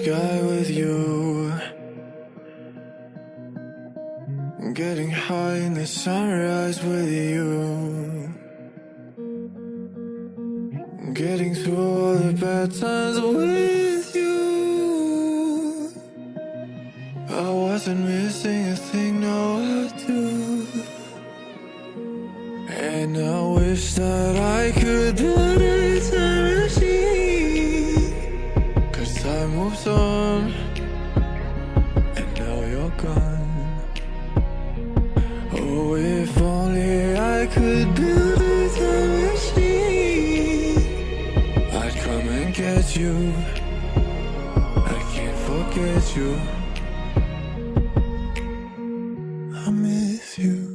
sky with you. Getting high in the sunrise with you. Getting through all the bad times with you. I wasn't missing a thing, no I do. And I wish that I could build a time machine, 'cause time moves on, and now you're gone. Oh, if only I could build a time machine, I'd come and get you. I can't forget you. I miss you.